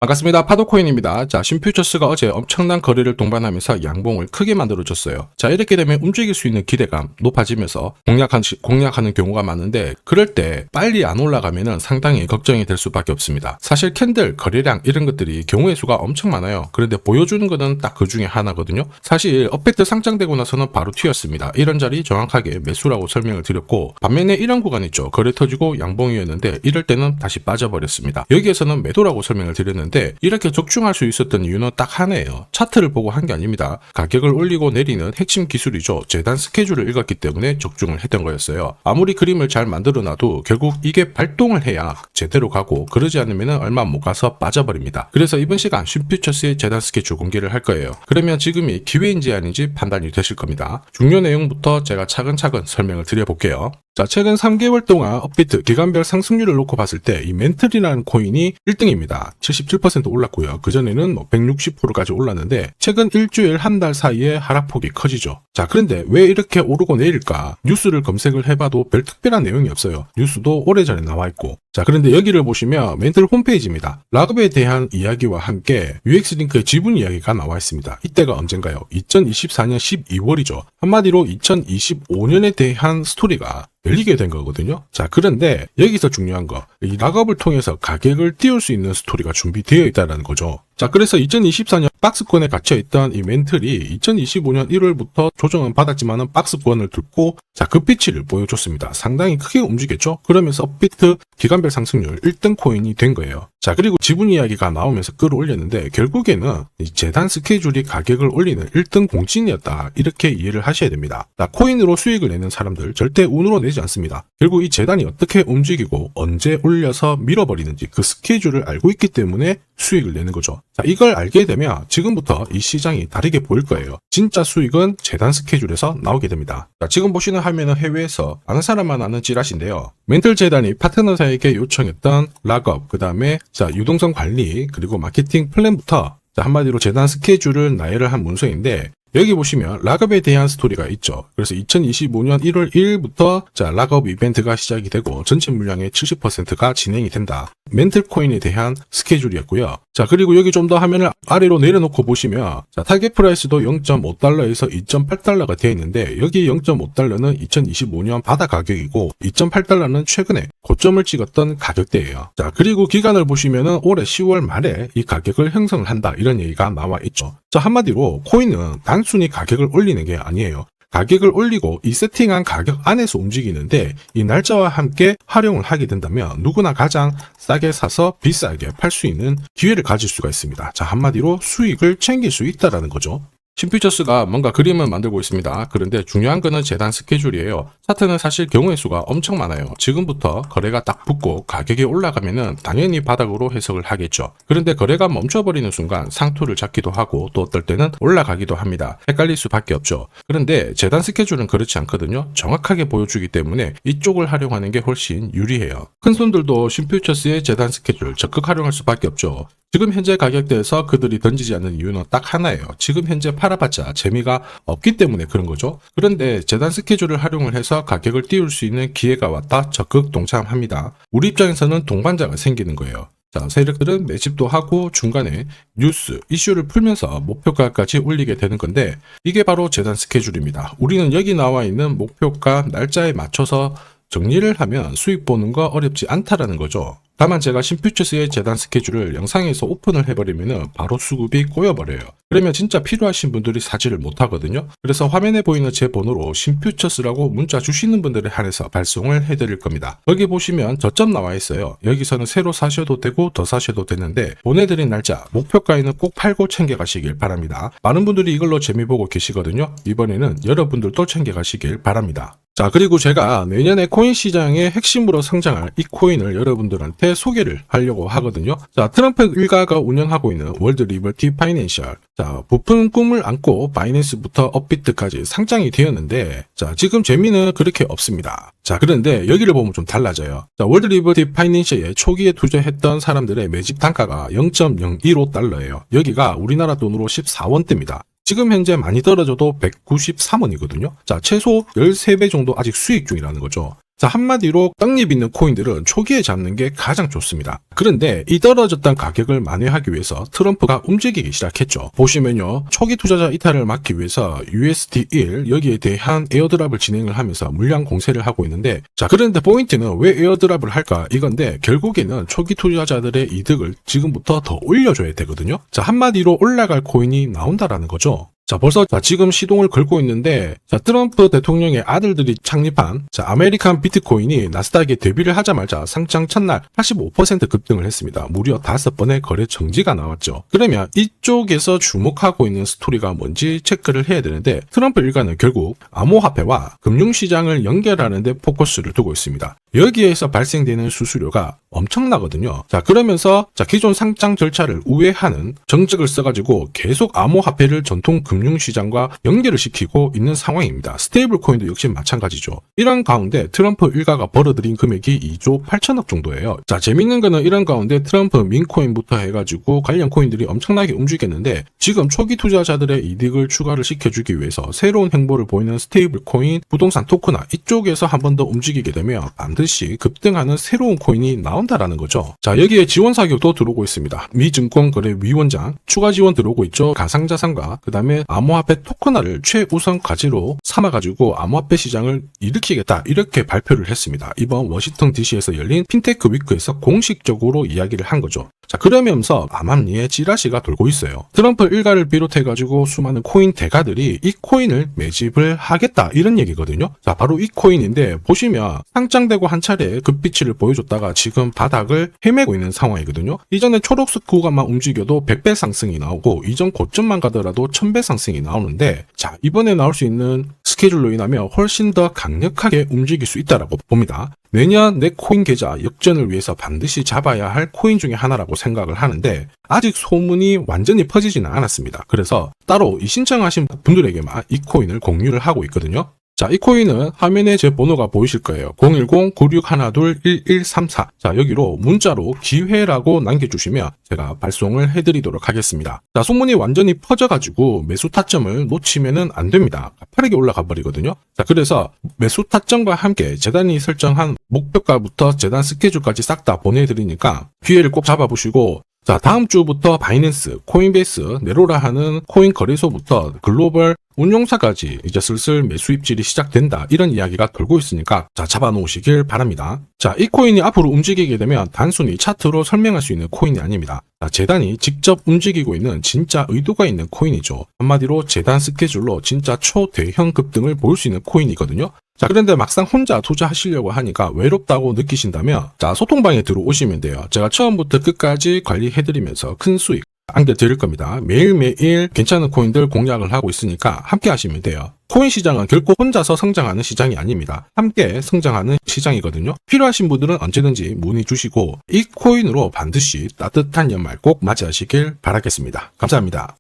반갑습니다. 파도코인입니다. 자, 신퓨처스가 어제 엄청난 거래를 동반하면서 양봉을 크게 만들어줬어요. 자, 이렇게 되면 움직일 수 있는 기대감 높아지면서 공략하는 경우가 많은데, 그럴 때 빨리 안 올라가면은 상당히 걱정이 될 수밖에 없습니다. 사실 캔들, 거래량 이런 것들이 경우의 수가 엄청 많아요. 그런데 보여주는 거는 딱 그 중에 하나거든요. 사실 업팩트 상장되고 나서는 바로 튀었습니다. 이런 자리 정확하게 매수라고 설명을 드렸고, 반면에 이런 구간 있죠. 거래 터지고 양봉이었는데 이럴 때는 다시 빠져버렸습니다. 여기에서는 매도라고 설명을 드렸는데, 이렇게 적중할 수 있었던 이유는 딱 하나예요. 차트를 보고 한 게 아닙니다. 가격을 올리고 내리는 핵심 기술이죠. 재단 스케줄을 읽었기 때문에 적중을 했던 거였어요. 아무리 그림을 잘 만들어놔도 결국 이게 발동을 해야 제대로 가고, 그러지 않으면 얼마 못 가서 빠져버립니다. 그래서 이번 시간 신퓨처스의 재단 스케줄 공개를 할 거예요. 그러면 지금이 기회인지 아닌지 판단이 되실 겁니다. 중요 내용부터 제가 차근차근 설명을 드려볼게요. 자, 최근 3개월 동안 업비트 기간별 상승률을 놓고 봤을 때 이 멘틀이라는 코인이 1등입니다. 77% 올랐고요. 그전에는 160%까지 올랐는데 최근 일주일 한 달 사이에 하락폭이 커지죠. 자, 그런데 왜 이렇게 오르고 내릴까? 뉴스를 검색을 해봐도 별 특별한 내용이 없어요. 뉴스도 오래전에 나와있고. 자, 그런데 여기를 보시면 멘틀 홈페이지입니다. 락업에 대한 이야기와 함께 UX링크의 지분 이야기가 나와 있습니다. 이때가 언젠가요? 2024년 12월이죠. 한마디로 2025년에 대한 스토리가 열리게 된 거거든요. 자, 그런데 여기서 중요한 거, 이 락업을 통해서 가격을 띄울 수 있는 스토리가 준비되어 있다는 거죠. 자, 그래서 2024년 박스권에 갇혀있던 이 멘틀이 2025년 1월부터 조정은 받았지만은 박스권을 뚫고 자, 급비치를 보여줬습니다. 상당히 크게 움직였죠. 그러면서 업비트 기간별 상승률 1등 코인이 된 거예요. 자, 그리고 지분 이야기가 나오면서 끌어올렸는데 결국에는 이 재단 스케줄이 가격을 올리는 1등 공신이었다, 이렇게 이해를 하셔야 됩니다. 자, 코인으로 수익을 내는 사람들 절대 운으로 내지 않습니다. 결국 이 재단이 어떻게 움직이고 언제 올려서 밀어버리는지 그 스케줄을 알고 있기 때문에 수익을 내는 거죠. 자, 이걸 알게 되면 지금부터 이 시장이 다르게 보일 거예요. 진짜 수익은 재단 스케줄에서 나오게 됩니다. 자, 지금 보시는 화면은 해외에서 아는 사람만 아는 찌라시인데요. 멘틀 재단이 파트너사에게 요청했던 락업, 그 다음에 자, 유동성 관리, 그리고 마케팅 플랜부터 자, 한마디로 재단 스케줄을 나열을 한 문서인데, 여기 보시면 락업에 대한 스토리가 있죠. 그래서 2025년 1월 1일부터 자, 락업 이벤트가 시작이 되고 전체 물량의 70%가 진행이 된다. 멘틀 코인에 대한 스케줄이었고요. 자, 그리고 여기 좀 더 화면을 아래로 내려놓고 보시면 자, 타겟 프라이스도 0.5달러에서 2.8달러가 되어 있는데, 여기 0.5달러는 2025년 바다 가격이고 2.8달러는 최근에 고점을 찍었던 가격대예요. 자, 그리고 기간을 보시면은 올해 10월 말에 이 가격을 형성을 한다, 이런 얘기가 나와 있죠. 자, 한마디로 코인은 단순히 가격을 올리는 게 아니에요. 가격을 올리고 이 세팅한 가격 안에서 움직이는데, 이 날짜와 함께 활용을 하게 된다면 누구나 가장 싸게 사서 비싸게 팔 수 있는 기회를 가질 수가 있습니다. 자, 한마디로 수익을 챙길 수 있다라는 거죠. 신퓨처스가 뭔가 그림을 만들고 있습니다. 그런데 중요한 거는 재단 스케줄이에요. 차트는 사실 경우의 수가 엄청 많아요. 지금부터 거래가 딱 붙고 가격이 올라가면은 당연히 바닥으로 해석을 하겠죠. 그런데 거래가 멈춰버리는 순간 상투를 잡기도 하고, 또 어떨 때는 올라가기도 합니다. 헷갈릴 수밖에 없죠. 그런데 재단 스케줄은 그렇지 않거든요. 정확하게 보여주기 때문에 이쪽을 활용하는 게 훨씬 유리해요. 큰 손들도 신퓨처스의 재단 스케줄 적극 활용할 수밖에 없죠. 지금 현재 가격대에서 그들이 던지지 않는 이유는 딱 하나예요. 지금 현재 팔아봤자 재미가 없기 때문에 그런 거죠. 그런데 재단 스케줄을 활용을 해서 가격을 띄울 수 있는 기회가 왔다, 적극 동참합니다. 우리 입장에서는 동반자가 생기는 거예요. 자, 세력들은 매집도 하고 중간에 뉴스, 이슈를 풀면서 목표가까지 올리게 되는 건데, 이게 바로 재단 스케줄입니다. 우리는 여기 나와 있는 목표가 날짜에 맞춰서 정리를 하면 수익 보는 거 어렵지 않다라는 거죠. 다만 제가 신퓨처스의 재단 스케줄을 영상에서 오픈을 해버리면 바로 수급이 꼬여버려요. 그러면 진짜 필요하신 분들이 사지를 못하거든요. 그래서 화면에 보이는 제 번호로 신퓨처스라고 문자 주시는 분들에 한해서 발송을 해드릴 겁니다. 여기 보시면 저점 나와 있어요. 여기서는 새로 사셔도 되고 더 사셔도 되는데, 보내드린 날짜, 목표가에는 꼭 팔고 챙겨가시길 바랍니다. 많은 분들이 이걸로 재미 보고 계시거든요. 이번에는 여러분들도 챙겨가시길 바랍니다. 자, 그리고 제가 내년에 코인 시장의 핵심으로 성장할 이 코인을 여러분들한테 소개를 하려고 하거든요. 자, 트럼프 일가가 운영하고 있는 월드 리버티 파이낸셜. 자, 부푼 꿈을 안고 바이낸스부터 업비트까지 상장이 되었는데, 자, 지금 재미는 그렇게 없습니다. 자, 그런데 여기를 보면 좀 달라져요. 자, 월드 리버티 파이낸셜에 초기에 투자했던 사람들의 매집 단가가 0.015달러예요. 여기가 우리나라 돈으로 14원대입니다. 지금 현재 많이 떨어져도 193원이거든요. 자, 최소 13배 정도 아직 수익 중이라는 거죠. 자, 한마디로 떡잎 있는 코인들은 초기에 잡는 게 가장 좋습니다. 그런데 이 떨어졌던 가격을 만회하기 위해서 트럼프가 움직이기 시작했죠. 보시면요, 초기 투자자 이탈을 막기 위해서 USD1 여기에 대한 에어드랍을 진행을 하면서 물량 공세를 하고 있는데, 자, 그런데 포인트는 왜 에어드랍을 할까 이건데, 결국에는 초기 투자자들의 이득을 지금부터 더 올려줘야 되거든요. 자, 한마디로 올라갈 코인이 나온다라는 거죠. 자, 벌써 지금 시동을 걸고 있는데, 자, 트럼프 대통령의 아들들이 창립한 아메리칸 비트코인이 나스닥에 데뷔를 하자마자 상장 첫날 85% 급등을 했습니다. 무려 5번의 거래 정지가 나왔죠. 그러면 이쪽에서 주목하고 있는 스토리가 뭔지 체크를 해야 되는데, 트럼프 일가는 결국 암호화폐와 금융시장을 연결하는 데 포커스를 두고 있습니다. 여기에서 발생되는 수수료가 엄청나거든요. 자, 그러면서 기존 상장 절차를 우회하는 정책을 써가지고 계속 암호화폐를 전통 금융시장과 연결을 시키고 있는 상황입니다. 스테이블 코인도 역시 마찬가지죠. 이런 가운데 트럼프 일가가 벌어들인 금액이 2조 8천억 정도예요. 자, 재밌는 거는 이런 가운데 트럼프 민코인부터 해가지고 관련 코인들이 엄청나게 움직였는데, 지금 초기 투자자들의 이득을 추가를 시켜주기 위해서 새로운 행보를 보이는 스테이블 코인, 부동산 토크나 이쪽에서 한 번 더 움직이게 되면 반드시 급등하는 새로운 코인이 나온다라는 거죠. 자, 여기에 지원 사격도 들어오고 있습니다. 미 증권거래위원장 추가 지원 들어오고 있죠. 가상자산과 그 다음에 암호화폐 토큰화를 최우선 과제로 삼아가지고 암호화폐 시장을 일으키겠다, 이렇게 발표를 했습니다. 이번 워싱턴 DC에서 열린 핀테크 위크에서 공식적으로 이야기를 한 거죠. 자, 그러면서 암암리에 찌라시가 돌고 있어요. 트럼프 일가를 비롯해가지고 수많은 코인 대가들이 이 코인을 매집을 하겠다, 이런 얘기거든요. 자, 바로 이 코인인데, 보시면 상장되고 한 차례 급비치를 보여줬다가 지금 바닥을 헤매고 있는 상황이거든요. 이전에 초록색 구간만 움직여도 100배 상승이 나오고, 이전 고점만 가더라도 1000배 상승이 나오는데, 자, 이번에 나올 수 있는 스케줄로 인하면 훨씬 더 강력하게 움직일 수 있다라고 봅니다. 내년 내 코인 계좌 역전을 위해서 반드시 잡아야 할 코인 중에 하나라고 생각을 하는데, 아직 소문이 완전히 퍼지지는 않았습니다. 그래서 따로 이 신청하신 분들에게만 이 코인을 공유를 하고 있거든요. 자, 이 코인은 화면에 제 번호가 보이실 거예요. 010-9612-1134. 자, 여기로 문자로 기회라고 남겨주시면 제가 발송을 해드리도록 하겠습니다. 자, 소문이 완전히 퍼져가지고 매수 타점을 놓치면은 안 됩니다. 빠르게 올라가 버리거든요. 자, 그래서 매수 타점과 함께 재단이 설정한 목표가부터 재단 스케줄까지 싹 다 보내드리니까 기회를 꼭 잡아보시고, 자, 다음 주부터 바이낸스, 코인베이스, 네로라 하는 코인 거래소부터 글로벌 운용사까지 이제 슬슬 매수 입질이 시작된다, 이런 이야기가 돌고 있으니까 자, 잡아놓으시길 바랍니다. 자, 이 코인이 앞으로 움직이게 되면 단순히 차트로 설명할 수 있는 코인이 아닙니다. 자, 재단이 직접 움직이고 있는 진짜 의도가 있는 코인이죠. 한마디로 재단 스케줄로 진짜 초대형 급등을 볼 수 있는 코인이거든요. 자, 그런데 막상 혼자 투자하시려고 하니까 외롭다고 느끼신다면, 자, 소통방에 들어오시면 돼요. 제가 처음부터 끝까지 관리해드리면서 큰 수익 안겨드릴 겁니다. 매일매일 괜찮은 코인들 공략을 하고 있으니까 함께 하시면 돼요. 코인 시장은 결코 혼자서 성장하는 시장이 아닙니다. 함께 성장하는 시장이거든요. 필요하신 분들은 언제든지 문의 주시고, 이 코인으로 반드시 따뜻한 연말 꼭 맞이하시길 바라겠습니다. 감사합니다.